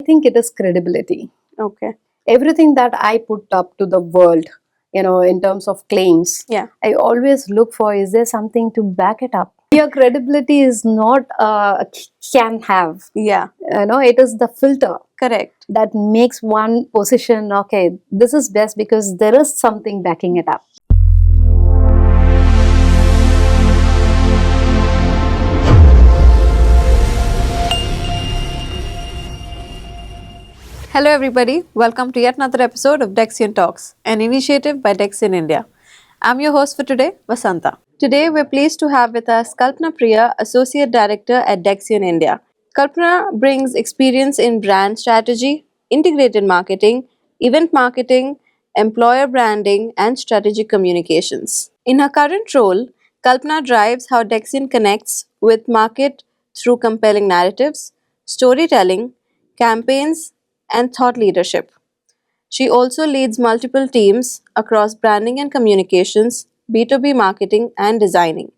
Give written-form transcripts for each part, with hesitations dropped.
think it is credibility. Okay. Everything that I put up to the world, in terms of claims, Yeah. I always look for, is there something to back it up? Your credibility is not can have. Yeah. It is the filter Correct. that makes one position, okay, this is best because there is something backing it up. Hello everybody, welcome to yet another episode of Dexian Talks, an initiative by Dexian India. I'm your host for today, Vasantha. Today we're pleased to have with us Kalpana Priya, Associate Director at Dexian India. Kalpana brings experience in brand strategy, integrated marketing, event marketing, employer branding, and strategic communications. In her current role, Kalpana drives how Dexian connects with market through compelling narratives, storytelling, campaigns, and thought leadership. She also leads multiple teams across branding and communications, B2B marketing, and designing.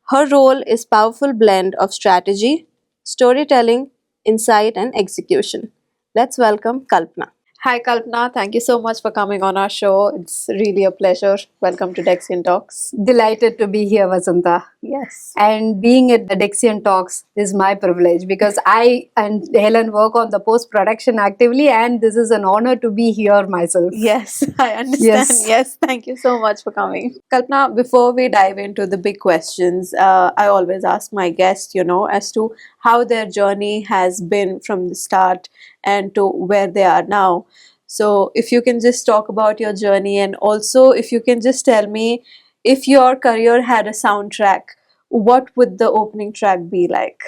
Her role is powerful blend of strategy, storytelling, insight, and execution. Let's welcome Kalpana. Hi Kalpana, thank you so much for coming on our show. It's really a pleasure. Welcome to Dexian Talks. Delighted to be here, Vasantha. Yes. And being at the Dexian Talks is my privilege because I and Helen work on the post-production actively, and this is an honor to be here myself. Yes, I understand. Yes, thank you so much for coming. Kalpana, before we dive into the big questions, I always ask my guests, as to how their journey has been from the start and to where they are now. So if you can just talk about your journey, and also if you can just tell me, if your career had a soundtrack, what would the opening track be like?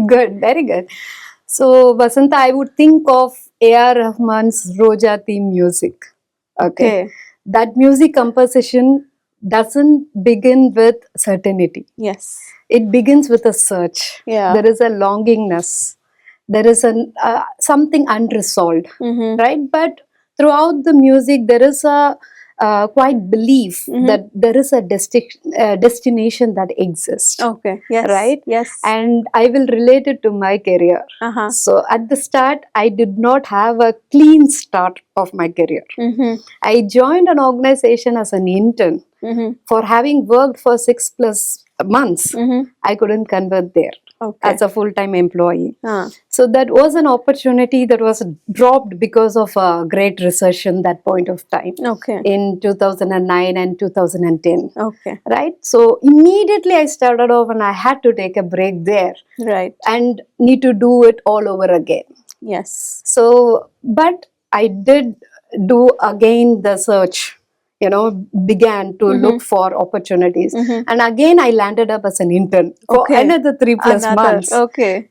Good, very good. So, Vasantha, I would think of A.R. Rahman's Roja theme music. Okay. That music composition doesn't begin with certainty. Yes. It begins with a search. Yeah. There is a longingness. There is something unresolved, right? But throughout the music, there is a quite belief that there is a destination that exists. Okay. Yes. Right? Yes. And I will relate it to my career. So at the start, I did not have a clean start of my career. I joined an organization as an intern. For having worked for 6+ months, I couldn't convert there. As a full-time employee. So that was an opportunity that was dropped because of a great recession that point of time. In 2009 and 2010. Right? So immediately I started off and I had to take a break there. Right. And need to do it all over again. Yes. So, but I did do again the search. Began to look for opportunities. And again, I landed up as an intern for another 3+ months.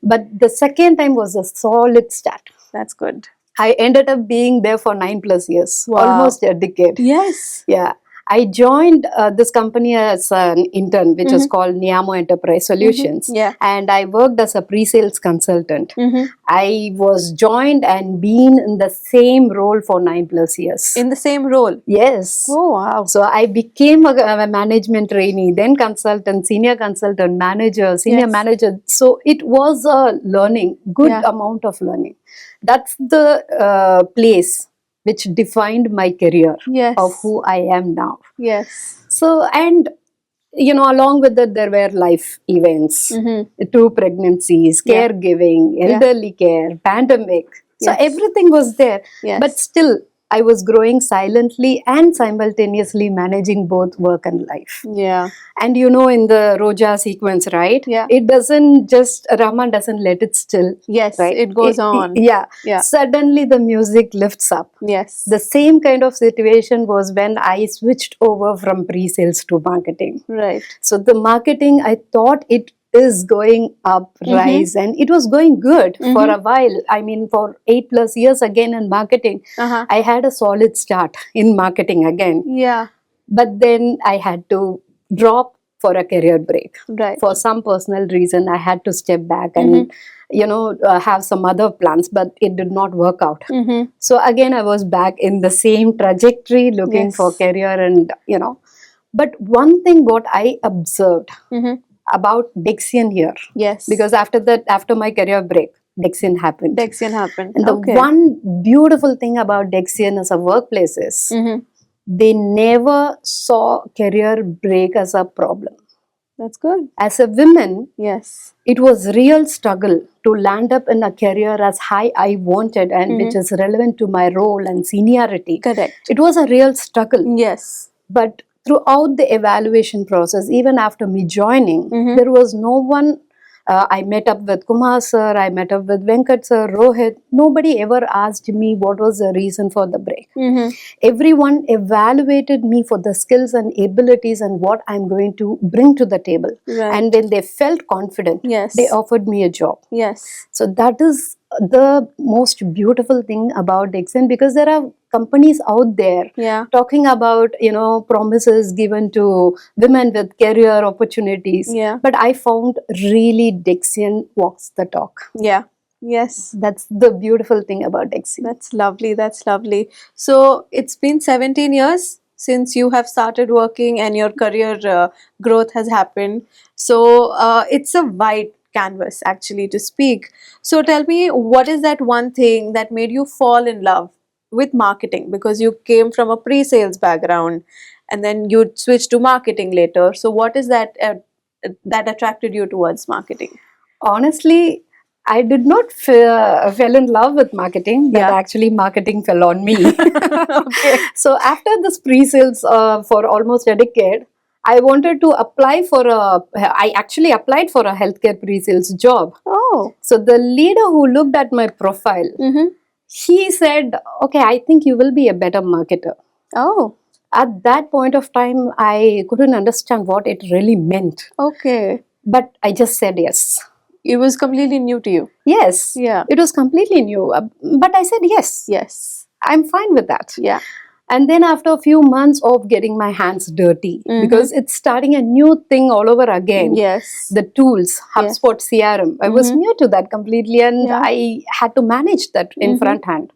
But the second time was a solid start. That's good. I ended up being there for 9+ years, almost a decade. Yes. Yeah. I joined this company as an intern, which is called Niamo Enterprise Solutions. And I worked as a pre-sales consultant. I was joined and been in the same role for 9+ years. In the same role? Yes. Oh, wow. So I became a management trainee, then consultant, senior consultant, manager, senior manager. So it was a good amount of learning. That's the place which defined my career of who I am now. Yes. So, and along with that, there were life events, 2 pregnancies, caregiving, elderly care, pandemic. So everything was there. But still, I was growing silently and simultaneously managing both work and life. Yeah. And in the Roja sequence, right? It doesn't just, Rahman doesn't let it still. Yes, right? it goes on. Yeah. Suddenly the music lifts up. Yes. The same kind of situation was when I switched over from pre-sales to marketing. Right. So the marketing, I thought it is going up, rise, and it was going good for a while. I mean, for 8+ years again in marketing, I had a solid start in marketing again. Yeah. But then I had to drop for a career break. Right. For some personal reason, I had to step back and, have some other plans, but it did not work out. So again, I was back in the same trajectory, looking for career and, But one thing what I observed about Dexian here. Yes. Because after my career break, Dexian happened. Dexian happened. And the Okay. one beautiful thing about Dexian as a workplace is they never saw career break as a problem. That's good. As a woman, Yes. it was real struggle to land up in a career as high I wanted and which is relevant to my role and seniority. Correct. It was a real struggle. Yes. But throughout the evaluation process, even after me joining, there was no one. I met up with Kumar sir, I met up with Venkat sir, Rohit. Nobody ever asked me what was the reason for the break. Everyone evaluated me for the skills and abilities and what I'm going to bring to the table. Right. And then they felt confident. Yes. They offered me a job. Yes. So that is the most beautiful thing about Dexian, because there are companies out there talking about, promises given to women with career opportunities. But I found really Dexian walks the talk. Yeah. Yes. That's the beautiful thing about Dexian. That's lovely. That's lovely. So it's been 17 years since you have started working and your career growth has happened. So it's a wide canvas actually to speak. So tell me, what is that one thing that made you fall in love with marketing? Because you came from a pre-sales background and then you switched to marketing later. So what is that that attracted you towards marketing? Honestly, I did not fell in love with marketing, but actually marketing fell on me. Okay. So after this pre-sales for almost a decade, I wanted to apply for I actually applied for a healthcare pre-sales job. Oh. So the leader who looked at my profile, he said, okay, I think you will be a better marketer. Oh. At that point of time, I couldn't understand what it really meant. Okay. But I just said yes. It was completely new to you. Yes. Yeah. It was completely new. But I said yes. Yes. I'm fine with that. Yeah. And then after a few months of getting my hands dirty, because it's starting a new thing all over again. Yes. The tools, HubSpot CRM. I was new to that completely, and I had to manage that in front hand.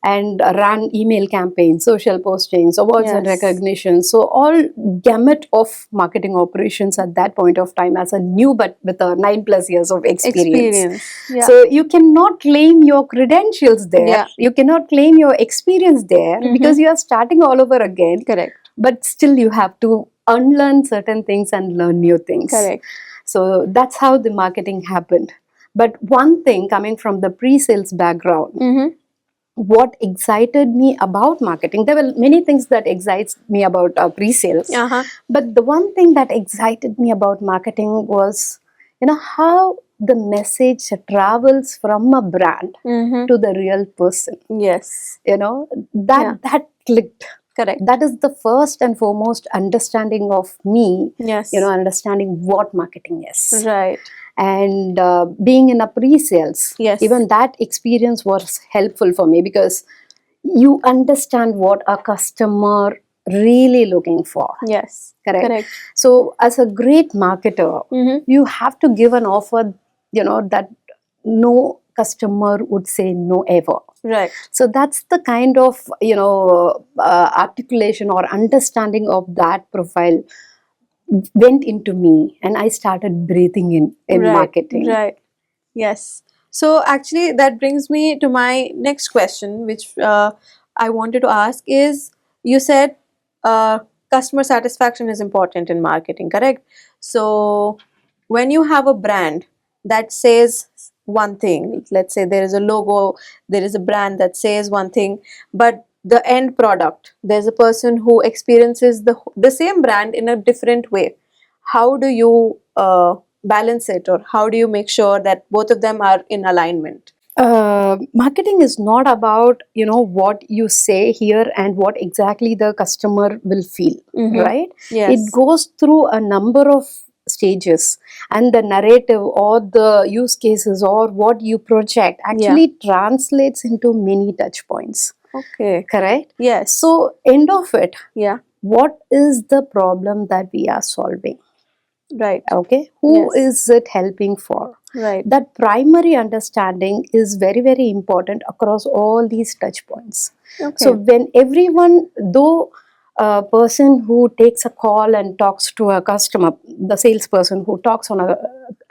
And ran email campaigns, social postings, awards and recognition. So all gamut of marketing operations at that point of time as a new, but with a 9+ years of experience. Yeah. So you cannot claim your credentials there. Yeah. You cannot claim your experience there because you are starting all over again. Correct. But still you have to unlearn certain things and learn new things. Correct. So that's how the marketing happened. But one thing, coming from the pre-sales background, what excited me about marketing, there were many things that excites me about pre-sales, but the one thing that excited me about marketing was, how the message travels from a brand to the real person. Yes. That clicked. Correct. That is the first and foremost understanding of me. Yes. Understanding what marketing is. Right. And being in a pre-sales, even that experience was helpful for me, because you understand what a customer really looking for. Yes. Correct. So as a great marketer, you have to give an offer, that no customer would say no ever. Right. So that's the kind of articulation or understanding of that profile went into me, and I started breathing in marketing. Right. Yes. So actually that brings me to my next question, which I wanted to ask is, you said customer satisfaction is important in marketing, correct? So when you have a brand that says one thing, let's say there is a logo, there is a brand that says one thing, but the end product, there's a person who experiences the same brand in a different way. How do you balance it, or how do you make sure that both of them are in alignment? Marketing is not about what you say here and what exactly the customer will feel, right? Yes. It goes through a number of stages, and the narrative or the use cases or what you project actually translates into many touch points. Okay. Correct? Yes. So end of it, what is the problem that we are solving? Right. Okay. Who is it helping for? Right. That primary understanding is very, very important across all these touch points. Okay. So when everyone, though a person who takes a call and talks to a customer, the salesperson who talks on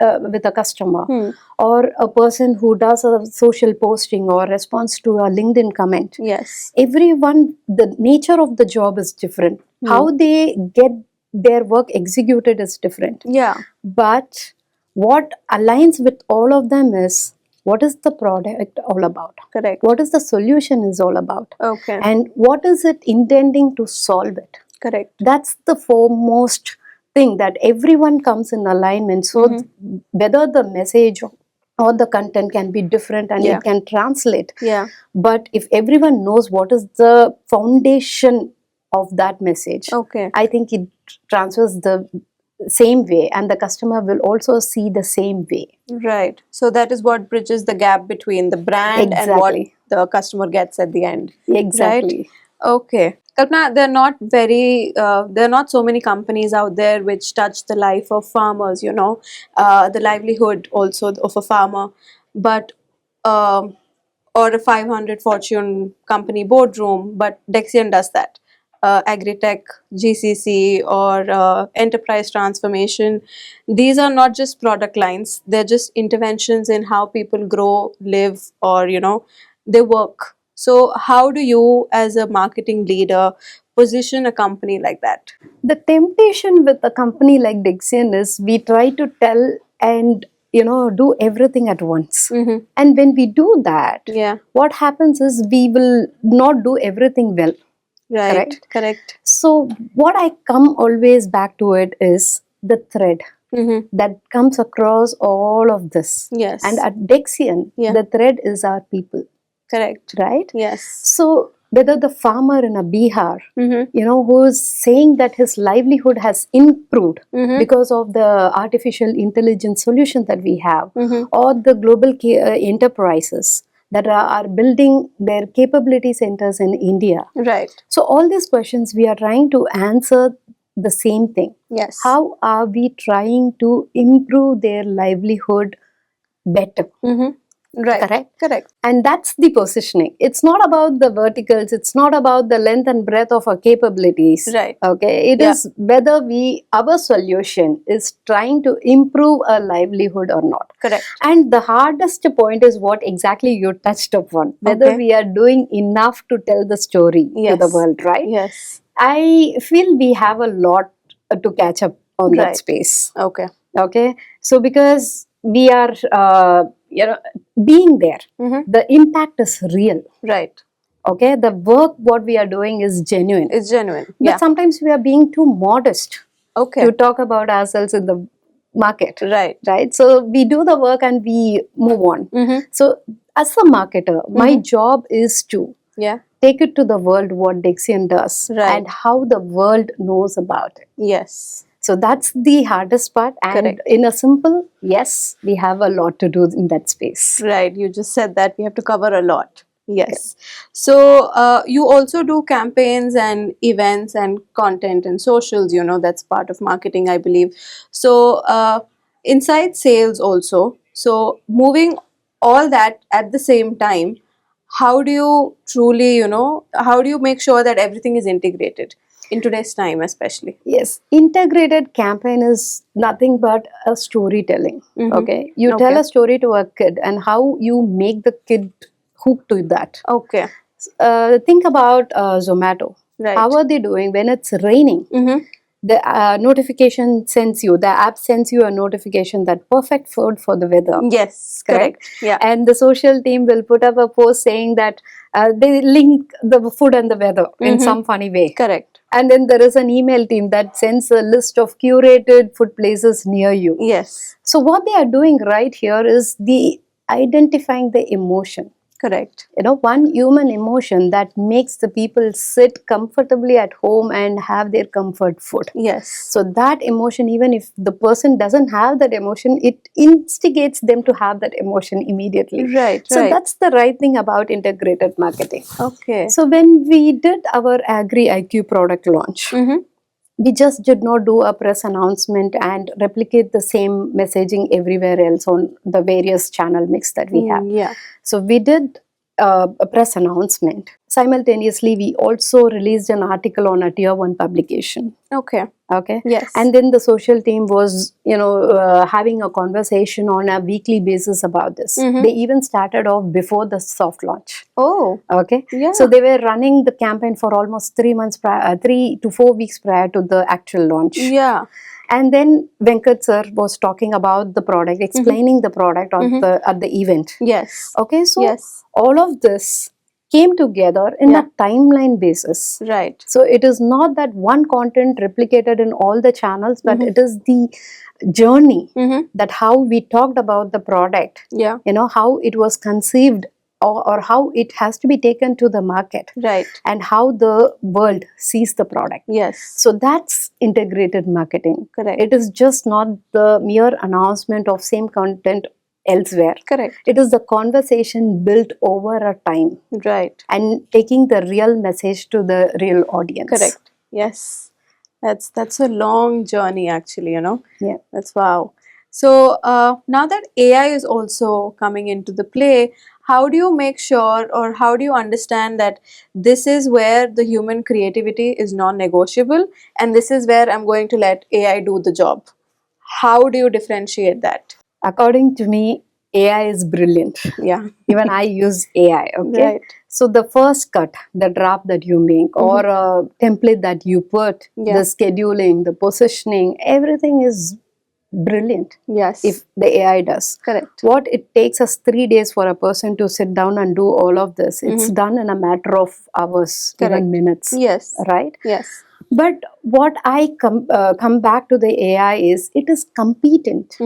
with a customer, or a person who does a social posting or responds to a LinkedIn comment. Yes. Everyone, the nature of the job is different. How they get their work executed is different. Yeah. But what aligns with all of them is, what is the product all about? Correct. What is the solution is all about? Okay. And what is it intending to solve it? Correct. That's the foremost thing, that everyone comes in alignment. So whether the message or the content can be different and it can translate. Yeah. But if everyone knows what is the foundation of that message, Okay. I think it transfers the same way, and the customer will also see the same way. Right. So that is what bridges the gap between the brand and what Exactly. the customer gets at the end. Exactly. Right? Okay. Kalpana, there are not so many companies out there which touch the life of farmers, the livelihood also of a farmer, but or a 500 fortune company boardroom, but Dexian does that. Agritech, GCC, or enterprise transformation. These are not just product lines, they're just interventions in how people grow, live, or they work. So how do you, as a marketing leader, position a company like that? The temptation with a company like Dexian is, we try to tell and do everything at once. And when we do that, what happens is, we will not do everything well. Right. Correct. So what I come always back to it is the thread that comes across all of this. Yes. And at Dexian, the thread is our people. Correct. Right? Yes. So whether the farmer in a Bihar, who is saying that his livelihood has improved because of the artificial intelligence solution that we have, or the global enterprises that are building their capability centers in India. Right. So all these questions, we are trying to answer the same thing. Yes. How are we trying to improve their livelihood better? Right. Correct. And that's the positioning. It's not about the verticals, it's not about the length and breadth of our capabilities. Right. Okay. It is whether our solution is trying to improve our livelihood or not. Correct. And the hardest point is what exactly you touched upon. Whether we are doing enough to tell the story to the world, right? Yes. I feel we have a lot to catch up on that space. Okay. Okay. So because we are being there, the impact is real. Right. Okay, the work what we are doing is genuine. It's genuine. But sometimes we are being too modest to talk about ourselves in the market. Right. So we do the work and we move on. So as a marketer, my job is to take it to the world what Dexian does and how the world knows about it. Yes. So that's the hardest part. And in a simple, yes, we have a lot to do in that space. Right. You just said that we have to cover a lot. Yes. So you also do campaigns and events and content and socials, that's part of marketing, I believe. So inside sales also. So moving all that at the same time, how do you truly, how do you make sure that everything is integrated in today's time, especially? Yes, integrated campaign is nothing but a storytelling. Okay, you tell a story to a kid and how you make the kid hooked to that. Okay. Think about Zomato. Right. How are they doing when it's raining? The notification sends you, the app sends you a notification that perfect food for the weather. Yes, correct. Yeah. And the social team will put up a post saying that they link the food and the weather in some funny way. Correct. And then there is an email team that sends a list of curated food places near you. Yes. So what they are doing right here is identifying the emotion. Correct. One human emotion that makes the people sit comfortably at home and have their comfort food. Yes. So that emotion, even if the person doesn't have that emotion, it instigates them to have that emotion immediately. Right. So that's the right thing about integrated marketing. Okay. So when we did our Agri IQ product launch, we just did not do a press announcement and replicate the same messaging everywhere else on the various channel mix that we have. Yeah. So we did a press announcement simultaneously we also released an article on a tier 1 publication. Okay. Okay. Yes. And then the social team was, having a conversation on a weekly basis about this. Mhm. They even started off before the soft launch. Oh. Okay. Yeah. So they were running the campaign for almost 3 to 4 weeks prior to the actual launch. Yeah. And then Venkat sir was talking about the product, explaining the product on at the event. Yes. Okay. So Yes. all of this came together in Yeah. a timeline basis. Right. So it is not that one content replicated in all the channels, but it is the journey that how we talked about the product, Yeah. how it was conceived, or how it has to be taken to the market, Right. and how the world sees the product. Yes. So that's integrated marketing. Correct. It is just not the mere announcement of same content elsewhere. Correct. It is the conversation built over a time Right. and taking the real message to the real audience. Correct. Yes. That's a long journey actually, Yeah. That's wow. So now that AI is also coming into the play, how do you make sure, or how do you understand that this is where the human creativity is non-negotiable and this is where I'm going to let AI do the job? How do you differentiate that? According to me, AI is brilliant. Yeah. Even I use AI. Okay. Right. So the first cut, the draft that you make, or a template that you put, Yeah. the scheduling, the positioning, everything is brilliant. Yes. If the AI does. Correct. What it takes us 3 days for a person to sit down and do all of this, it's done in a matter of hours, Correct. even minutes. Yes. Right? Yes. But what I come back to the AI is, it is competent,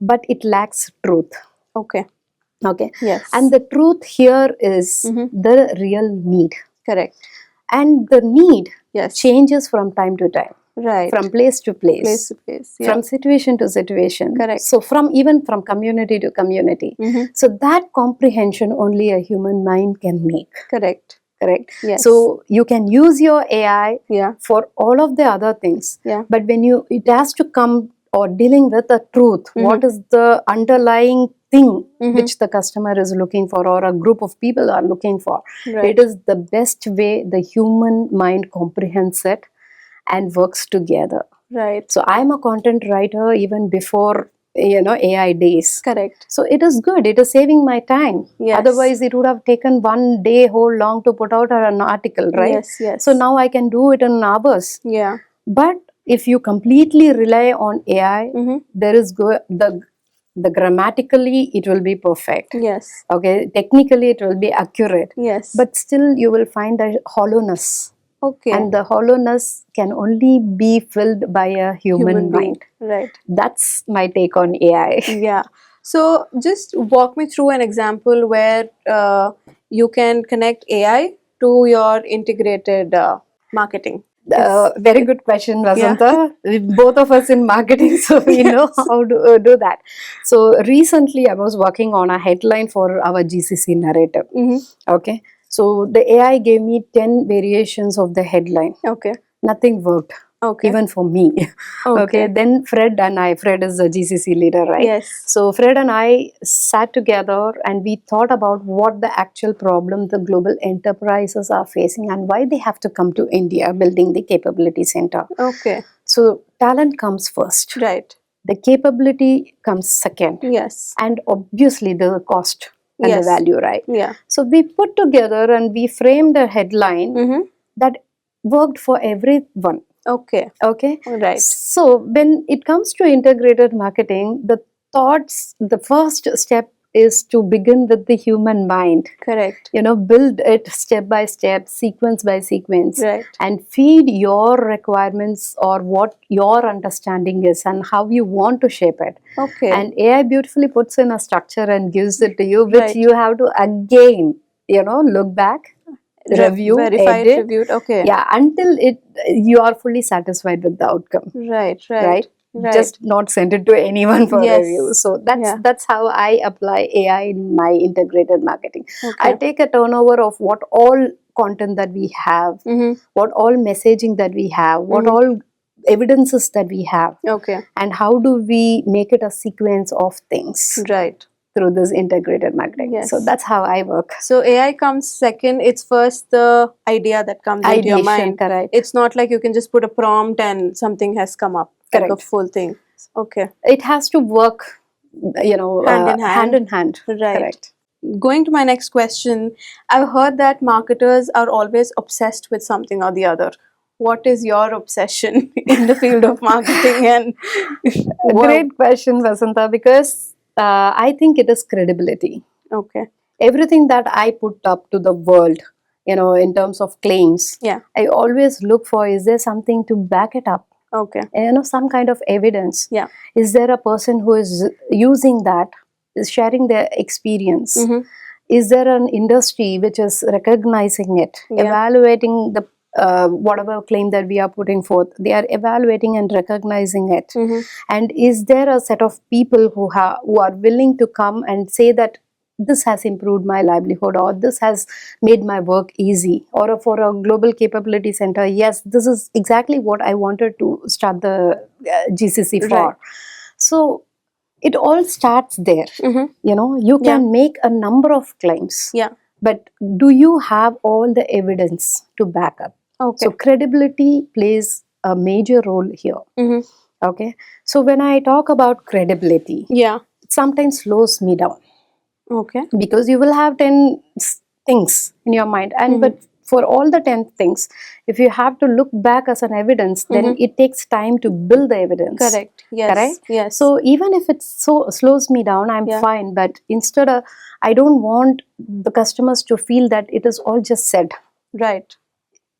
but it lacks truth. Okay. Okay. Yes. And the truth here is the real need. Correct. And the need Yes. changes from time to time. Right. From place to place. Place to place. Yeah. From situation to situation. Correct. So even from community to community. So that comprehension only a human mind can make. Correct. Correct? Yes. So you can use your AI Yeah. for all of the other things. Yeah. But when it has to come or dealing with the truth, what is the underlying thing which the customer is looking for, or a group of people are looking for. Right. It is the best way the human mind comprehends it and works together. Right. So I'm a content writer even before AI days. Correct. So it is good. It is saving my time. Yes. Otherwise, it would have taken one day whole long to put out an article, right? Yes. Yes. So now I can do it in hours. Yeah. But if you completely rely on AI, there is the grammatically it will be perfect. Yes. Okay, technically it will be accurate. Yes. But still you will find a hollowness. Okay. And the hollowness can only be filled by a human being. mind. Right. That's my take on AI. Yeah. So just walk me through an example where you can connect AI to your integrated marketing. Very good question, Vasantha. Both of us in marketing, so we know how to do that. So recently I was working on a headline for our GCC narrative. Okay. So the AI gave me 10 variations of the headline. Okay. Nothing worked. Okay. Even for me. Okay. Then Fred is the GCC leader, right? Yes. So Fred and I sat together and we thought about what the actual problem the global enterprises are facing and why they have to come to India building the capability center. Okay. So talent comes first. Right. The capability comes second. Yes. And obviously the cost and the value, right? Yeah. So we put together and we framed a headline that worked for everyone. Okay. Okay. Right. So when it comes to integrated marketing, the first step is to begin with the human mind. Correct. Build it step by step, sequence by sequence. Right. And feed your requirements or what your understanding is and how you want to shape it. Okay. And AI beautifully puts in a structure and gives it to you, which you have to again, look back, review, verified, edit. reviewed. Okay. Yeah, until you are fully satisfied with the outcome. Right. Just not send it to anyone for review. So that's how I apply AI in my integrated marketing. Okay. I take a turnover of what all content that we have, what all messaging that we have, what all evidences that we have. Okay. And how do we make it a sequence of things. Right. through this integrated marketing. Yes. So that's how I work. So AI comes second. It's first the idea that comes into your Ideation, mind. correct. It's not like you can just put a prompt and something has come up, like a Correct. full thing. Okay. It has to work, Hand in hand. hand in hand. Right. Correct. Going to my next question, I've heard that marketers are always obsessed with something or the other. What is your obsession in the field of marketing? And Great question, Vasantha, because I think it is credibility. Okay. Everything that I put up to the world, in terms of claims, Yeah. I always look for, is there something to back it up? Okay. Some kind of evidence. Yeah. Is there a person who is using that, is sharing their experience? Mm-hmm. Is there an industry which is recognizing it, Yeah. evaluating the whatever claim that we are putting forth? They are evaluating and recognizing it. Mm-hmm. And is there a set of people who are willing to come and say that this has improved my livelihood, or this has made my work easy, or for a global capability center, yes, this is exactly what I wanted to start the GCC for. Right. So it all starts there. Mm-hmm. You can make a number of claims, Yeah. but do you have all the evidence to back up? Okay. So credibility plays a major role here. Mm-hmm. Okay. So when I talk about credibility, Yeah. it sometimes slows me down, Okay. because you will have 10 things in your mind, and but for all the 10 things, if you have to look back as an evidence, then it takes time to build the evidence. Correct. Yes. Correct? Yes. So even if it slows me down, I'm Yeah. fine, but instead of, I don't want the customers to feel that it is all just said, Right.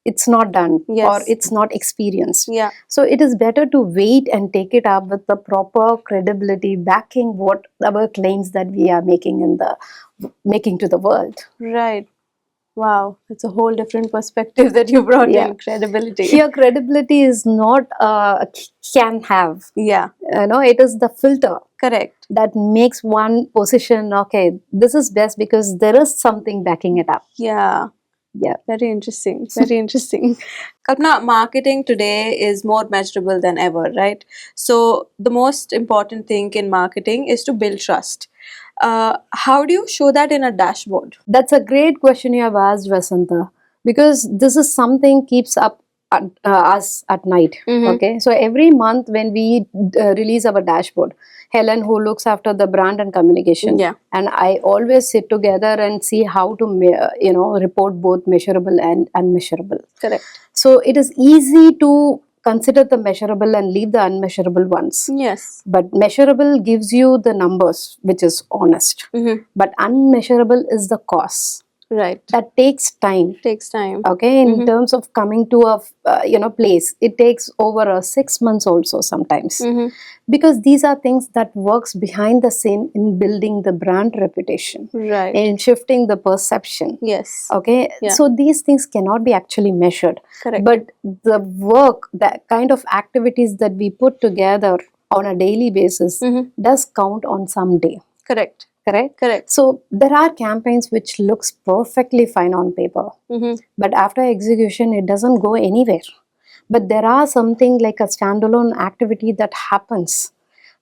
it's not done, Yes. or it's not experienced. Yeah. So it is better to wait and take it up with the proper credibility backing what our claims that we are making to the world. Right. Wow. It's a whole different perspective that you brought Yeah. in. Credibility. Here, credibility is not can have. Yeah. It is the filter Correct. that makes one position, okay, this is best because there is something backing it up. Yeah. Yeah. Very interesting. Very interesting. Kalpana, marketing today is more measurable than ever, right? So the most important thing in marketing is to build trust. How do you show that in a dashboard? That's a great question you have asked, Vasantha, because this is something keeps up us at night. Okay, so every month when we release our dashboard, Helen, who looks after the brand and communication, Yeah. and I always sit together and see how to report both measurable and unmeasurable. Correct. So it is easy to consider the measurable and leave the unmeasurable ones. Yes. But measurable gives you the numbers, which is honest. But unmeasurable is the cost. Right. That takes time. Takes time. Okay, in terms of coming to a place, it takes over 6 months also sometimes, because these are things that works behind the scene in building the brand reputation, Right. in shifting the perception. Yes. Okay, Yeah. so these things cannot be actually measured. Correct. But the work, that kind of activities that we put together on a daily basis does count on some day. Correct. Correct? Correct. So there are campaigns which looks perfectly fine on paper, but after execution it doesn't go anywhere. But there are something like a standalone activity that happens,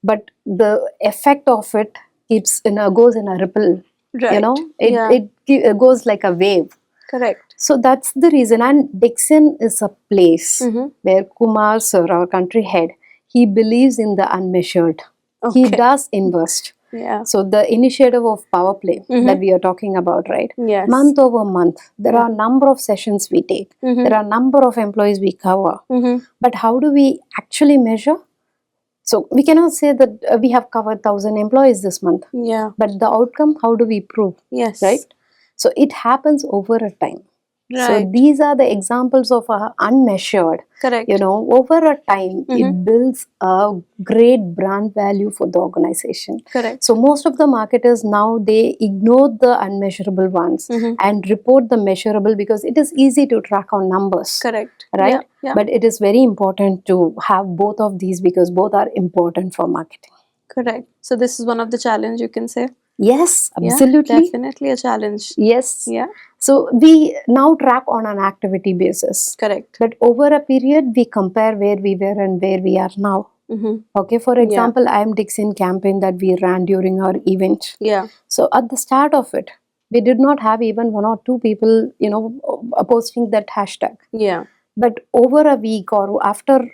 but the effect of it goes in a ripple. Right. Yeah. It goes like a wave. Correct. So that's the reason. And Dexian is a place where Kumar sir, our country head, he believes in the unmeasured. He Okay. does invest. Yeah. So the initiative of power play that we are talking about, right? Yes. Month over month, there are a number of sessions we take. There are a number of employees we cover. But how do we actually measure? So we cannot say that we have covered 1,000 employees this month. Yeah. But the outcome, how do we prove? Yes. Right? So it happens over a time. So Right. these are the examples of unmeasured. Correct. Over a time, it builds a great brand value for the organization. Correct. So most of the marketers now, they ignore the unmeasurable ones and report the measurable because it is easy to track on numbers. Correct. Right? Yeah. Yeah. But it is very important to have both of these because both are important for marketing. Correct. So this is one of the challenge, you can say. Yes, Yeah, absolutely. definitely a challenge. Yes. Yeah. So we now track on an activity basis. Correct. But over a period, we compare where we were and where we are now. Okay, for example, I am Dexian campaign that we ran during our event. Yeah. So at the start of it, we did not have even one or two people, posting that hashtag. Yeah. But over a week or after,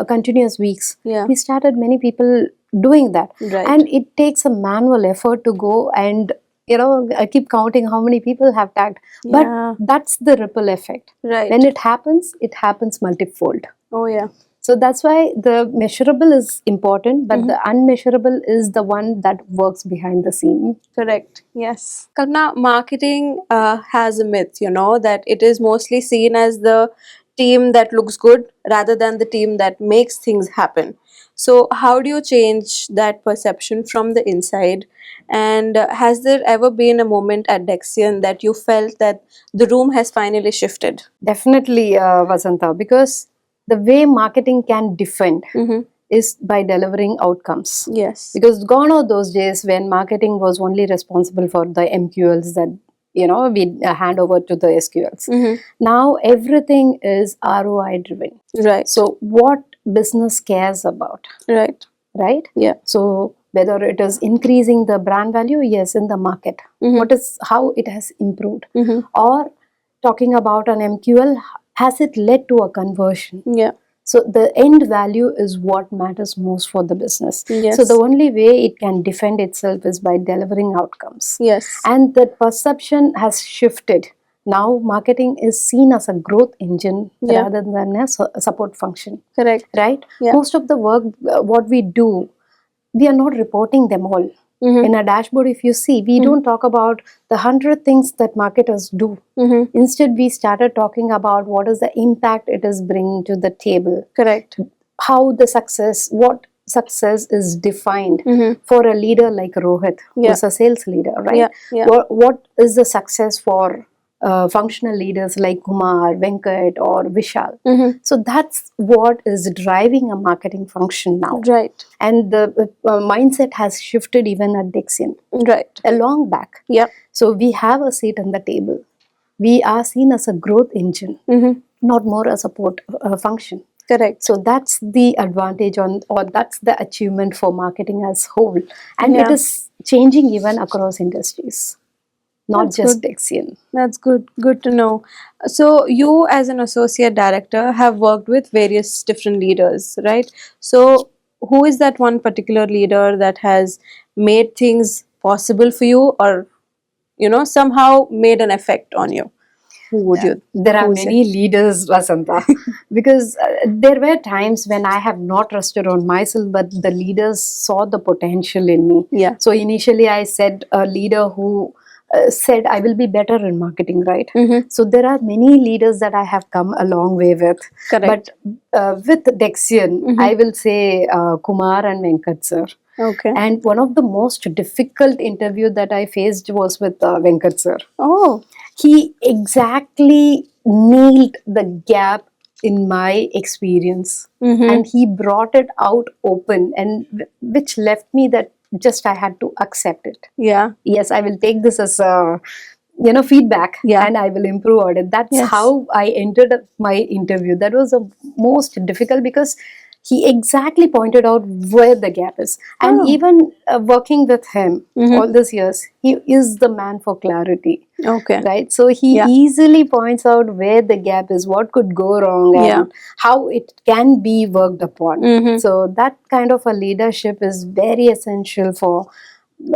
continuous weeks, Yeah. we started many people doing that. Right. And it takes a manual effort to go and, keep counting how many people have tagged. Yeah. But that's the ripple effect. Right. When it happens multifold. Oh, yeah. So that's why the measurable is important, but the unmeasurable is the one that works behind the scene. Correct. Yes. Kalpana, marketing has a myth, that it is mostly seen as the team that looks good rather than the team that makes things happen. So, how do you change that perception from the inside? And has there ever been a moment at Dexian that you felt that the room has finally shifted? Definitely, Vasantha, because the way marketing can defend is by delivering outcomes. Yes. Because gone are those days when marketing was only responsible for the MQLs that we hand over to the SQLs. Now everything is ROI driven. Right. So what business cares about? Right? Yeah. So whether it is increasing the brand value, yes, in the market, what is how it has improved, or talking about an MQL, has it led to a conversion? Yeah. So the end value is what matters most for the business. Yes. So the only way it can defend itself is by delivering outcomes. Yes. And that perception has shifted. Now marketing is seen as a growth engine rather than a support function. Correct. Right? Yeah. Most of the work, what we do, we are not reporting them all. In a dashboard, if you see, we don't talk about the 100 things that marketers do. Instead, we started talking about what is the impact it is bringing to the table. Correct. How what success is defined for a leader like Rohit, who's a sales leader, right? What is the success for functional leaders like Kumar, Venkat, or Vishal? So that's what is driving a marketing function now. Right. And the mindset has shifted even at Dexian. Right. A long back. Yeah. So we have a seat on the table. We are seen as a growth engine, not more a support function. Correct. So that's the advantage or that's the achievement for marketing as whole. And it is changing even across industries, not just Dexian. That's good. Good to know. So you as an associate director have worked with various different leaders, right? So who is that one particular leader that has made things possible for you or, somehow made an effect on you? Who would you? There are many leaders, Vasantha, because there were times when I have not trusted on myself, but the leaders saw the potential in me. Yeah. So initially I said a leader who said I will be better in marketing, right? So there are many leaders that I have come a long way with. Correct. But with Dexian, I will say Kumar and Venkat sir. Okay. And one of the most difficult interview that I faced was with Venkat sir. Oh. He exactly nailed the gap in my experience, and he brought it out open, and which left me that just I had to accept it. Yeah. Yes, I will take this as a feedback, and I will improve on it. That's how I entered my interview. That was the most difficult because he exactly pointed out where the gap is. And even working with him all these years, he is the man for clarity. Okay. Right? So he easily points out where the gap is, what could go wrong, and how it can be worked upon. So that kind of a leadership is very essential for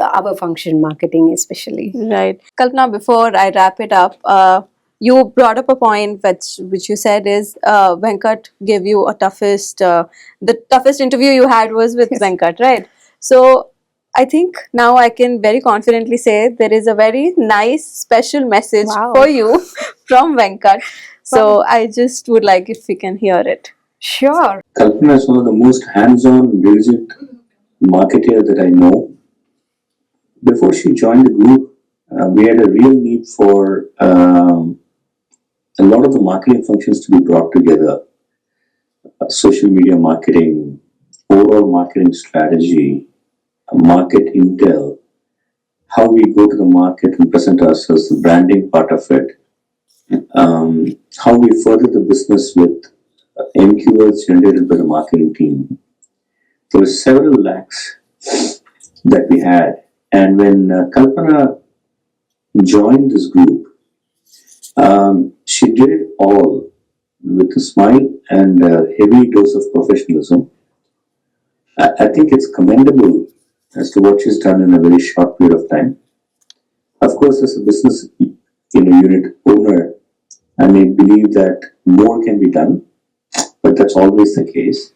our function, marketing especially. Right. Kalpana, before I wrap it up, you brought up a point which you said is Venkat gave you the toughest interview you had was with Venkat, right? So I think now I can very confidently say there is a very nice special message for you from Venkat. So I just would like if we can hear it. Sure. Kalpana is one of the most hands-on, diligent marketer that I know. Before she joined the group, we had a real need for a lot of the marketing functions to be brought together. Social media marketing, overall marketing strategy, market intel, how we go to the market and present ourselves, the branding part of it, how we further the business with MQLs generated by the marketing team. there were several lakhs that we had. And when Kalpana joined this group, she did it all with a smile and a heavy dose of professionalism. I think it's commendable as to what she's done in a very short period of time. Of course, as a business unit owner, I may believe that more can be done, but that's always the case.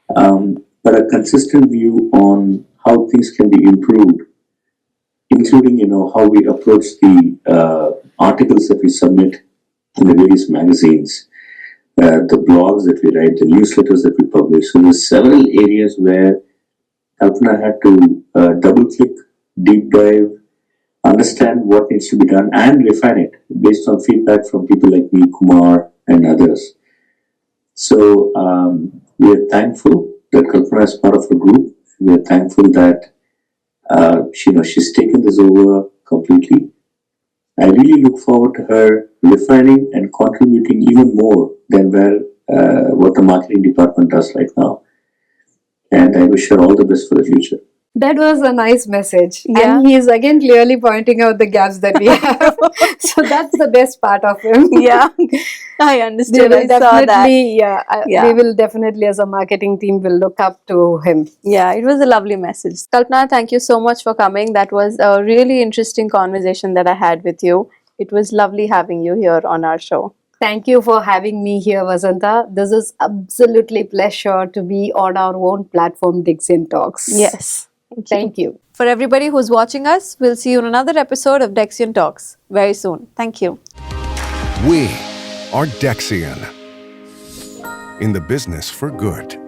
But a consistent view on how things can be improved, including how we approach the articles that we submit in the various magazines, the blogs that we write, the newsletters that we publish. So there's several areas where Kalpana had to double click, deep dive, understand what needs to be done, and refine it based on feedback from people like me, Kumar, and others. So we are thankful that Kalpana is part of a group. We are thankful that she's taken this over completely. I really look forward to her refining and contributing even more than what the marketing department does right now. And I wish her all the best for the future. That was a nice message. Yeah. And he is again clearly pointing out the gaps that we have. So that's the best part of him. Yeah, I We understood. will I saw that. definitely, Yeah. we will definitely, as a marketing team, will look up to him. Yeah, it was a lovely message. Kalpana, thank you so much for coming. That was a really interesting conversation that I had with you. It was lovely having you here on our show. Thank you for having me here, Vasantha. This is absolutely pleasure to be on our own platform, Dexian Talks. Yes. Thank you. For everybody who's watching us, we'll see you in another episode of Dexian Talks very soon. Thank you. We are Dexian, in the business for good.